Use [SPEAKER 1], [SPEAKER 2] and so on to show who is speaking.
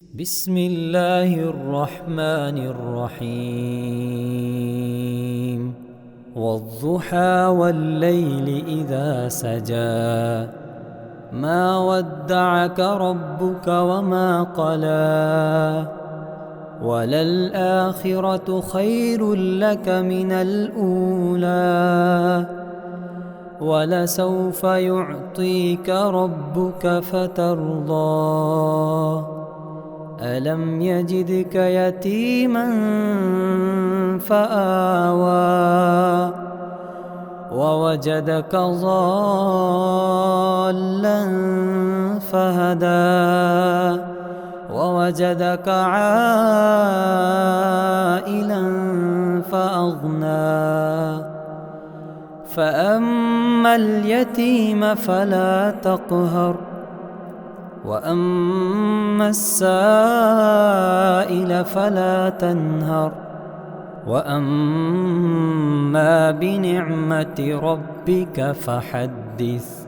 [SPEAKER 1] بسم الله الرحمن الرحيم والضحى والليل إذا سجى ما ودعك ربك وما قلى وللآخرة خير لك من الأولى ولسوف يعطيك ربك فترضى ألم يجدك يتيما فآوى ووجدك ضالا فهدى ووجدك عائلا فأغنى فأما اليتيم فلا تقهر وأما السائل فلا تنهر وأما بنعمة ربك فحدث.